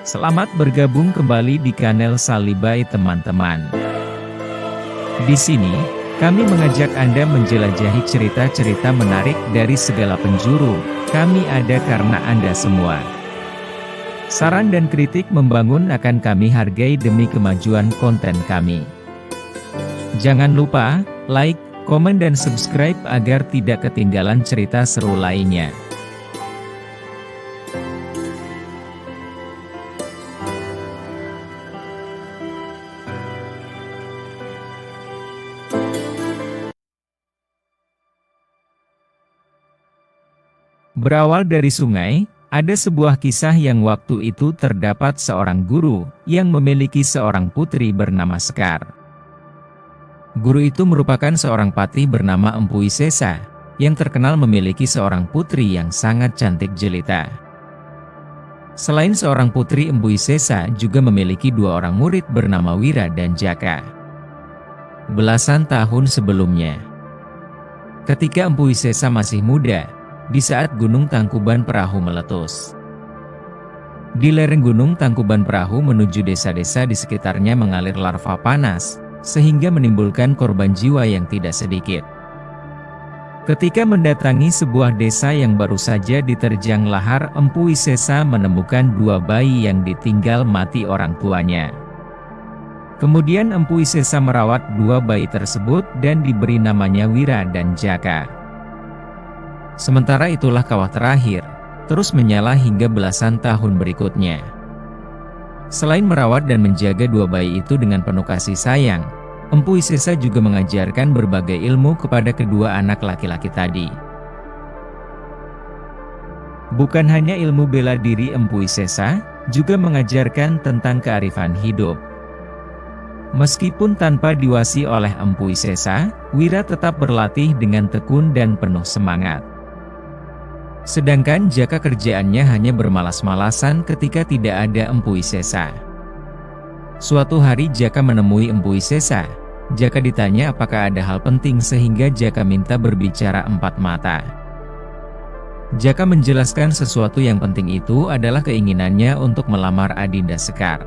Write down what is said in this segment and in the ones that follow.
Selamat bergabung kembali di channel Salibai teman-teman. Di sini, kami mengajak Anda menjelajahi cerita-cerita menarik dari segala penjuru. Kami ada karena Anda semua. Saran dan kritik membangun akan kami hargai demi kemajuan konten kami. Jangan lupa, like, komen dan subscribe agar tidak ketinggalan cerita seru lainnya. Berawal dari sungai, ada sebuah kisah yang waktu itu terdapat seorang guru yang memiliki seorang putri bernama Sekar. Guru itu merupakan seorang patih bernama Empu Wisesa, yang terkenal memiliki seorang putri yang sangat cantik jelita. Selain seorang putri, Empu Wisesa juga memiliki dua orang murid bernama Wira dan Jaka. Belasan tahun sebelumnya, ketika Empu Wisesa masih muda, di saat Gunung Tangkuban Perahu meletus. Di lereng Gunung Tangkuban Perahu menuju desa-desa di sekitarnya mengalir larva panas, sehingga menimbulkan korban jiwa yang tidak sedikit. Ketika mendatangi sebuah desa yang baru saja diterjang lahar, Empu Wisesa menemukan dua bayi yang ditinggal mati orang tuanya. Kemudian Empu Wisesa merawat dua bayi tersebut dan diberi namanya Wira dan Jaka. Sementara itulah kawah terakhir, terus menyala hingga belasan tahun berikutnya. Selain merawat dan menjaga dua bayi itu dengan penuh kasih sayang, Empu Wisesa juga mengajarkan berbagai ilmu kepada kedua anak laki-laki tadi. Bukan hanya ilmu bela diri, Empu Wisesa juga mengajarkan tentang kearifan hidup. Meskipun tanpa diwasi oleh Empu Wisesa, Wira tetap berlatih dengan tekun dan penuh semangat. Sedangkan Jaka kerjaannya hanya bermalas-malasan ketika tidak ada Empu Wisesa. Suatu hari Jaka menemui Empu Wisesa. Jaka ditanya apakah ada hal penting sehingga Jaka minta berbicara empat mata. Jaka menjelaskan sesuatu yang penting itu adalah keinginannya untuk melamar Adinda Sekar.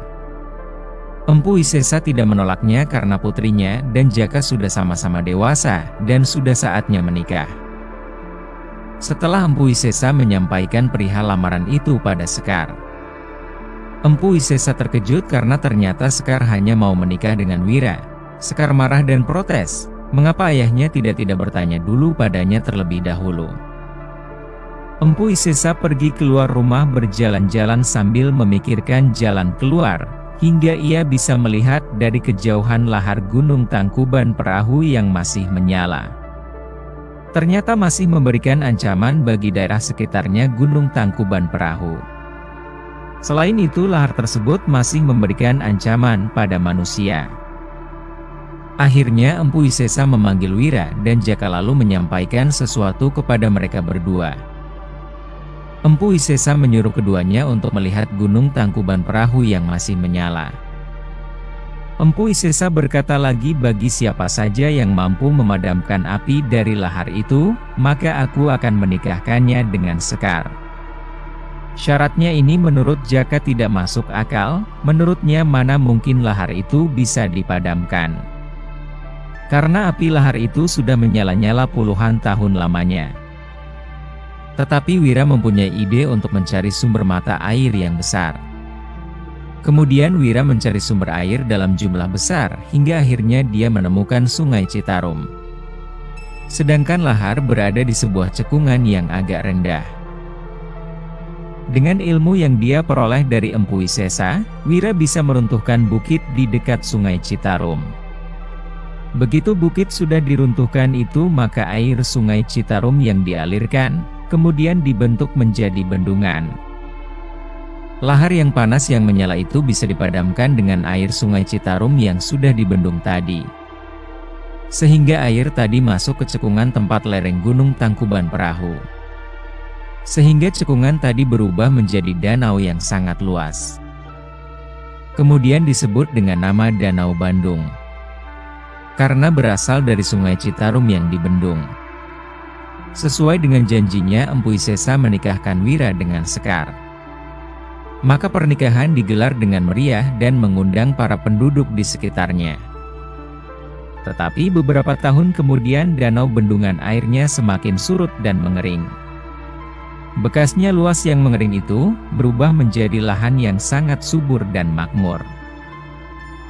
Empu Wisesa tidak menolaknya karena putrinya dan Jaka sudah sama-sama dewasa dan sudah saatnya menikah. Setelah Empu Wisesa menyampaikan perihal lamaran itu pada Sekar, Empu Wisesa terkejut karena ternyata Sekar hanya mau menikah dengan Wira. Sekar marah dan protes, mengapa ayahnya tidak bertanya dulu padanya terlebih dahulu. Empu Wisesa pergi keluar rumah berjalan-jalan sambil memikirkan jalan keluar, hingga ia bisa melihat dari kejauhan lahar Gunung Tangkuban Perahu yang masih menyala. Ternyata masih memberikan ancaman bagi daerah sekitarnya Gunung Tangkuban Perahu. Selain itu, lahar tersebut masih memberikan ancaman pada manusia. Akhirnya Empu Wisesa memanggil Wira dan Jaka lalu menyampaikan sesuatu kepada mereka berdua. Empu Wisesa menyuruh keduanya untuk melihat Gunung Tangkuban Perahu yang masih menyala. Empu Wisesa berkata lagi, bagi siapa saja yang mampu memadamkan api dari lahar itu, maka aku akan menikahkannya dengan Sekar. Syaratnya ini menurut Jaka tidak masuk akal, menurutnya mana mungkin lahar itu bisa dipadamkan. Karena api lahar itu sudah menyala-nyala puluhan tahun lamanya. Tetapi Wira mempunyai ide untuk mencari sumber mata air yang besar. Kemudian Wira mencari sumber air dalam jumlah besar, hingga akhirnya dia menemukan Sungai Citarum. Sedangkan lahar berada di sebuah cekungan yang agak rendah. Dengan ilmu yang dia peroleh dari Empu Wisesa, Wira bisa meruntuhkan bukit di dekat Sungai Citarum. Begitu bukit sudah diruntuhkan itu, maka air Sungai Citarum yang dialirkan, kemudian dibentuk menjadi bendungan. Lahar yang panas yang menyala itu bisa dipadamkan dengan air Sungai Citarum yang sudah dibendung tadi. Sehingga air tadi masuk ke cekungan tempat lereng Gunung Tangkuban Perahu. Sehingga cekungan tadi berubah menjadi danau yang sangat luas. Kemudian disebut dengan nama Danau Bandung. Karena berasal dari Sungai Citarum yang dibendung. Sesuai dengan janjinya, Empu Sesa menikahkan Wira dengan Sekar. Maka pernikahan digelar dengan meriah dan mengundang para penduduk di sekitarnya. Tetapi beberapa tahun kemudian danau bendungan airnya semakin surut dan mengering. Bekasnya luas yang mengering itu berubah menjadi lahan yang sangat subur dan makmur.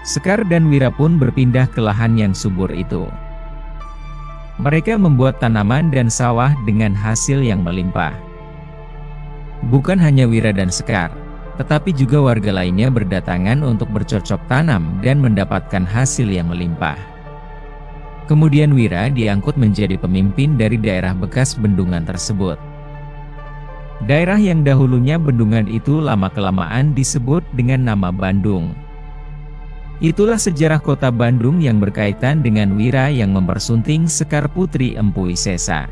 Sekar dan Wira pun berpindah ke lahan yang subur itu. Mereka membuat tanaman dan sawah dengan hasil yang melimpah. Bukan hanya Wira dan Sekar, tetapi juga warga lainnya berdatangan untuk bercocok tanam dan mendapatkan hasil yang melimpah. Kemudian Wira diangkut menjadi pemimpin dari daerah bekas bendungan tersebut. Daerah yang dahulunya bendungan itu lama-kelamaan disebut dengan nama Bandung. Itulah sejarah kota Bandung yang berkaitan dengan Wira yang mempersunting Sekar putri Empu Sesa.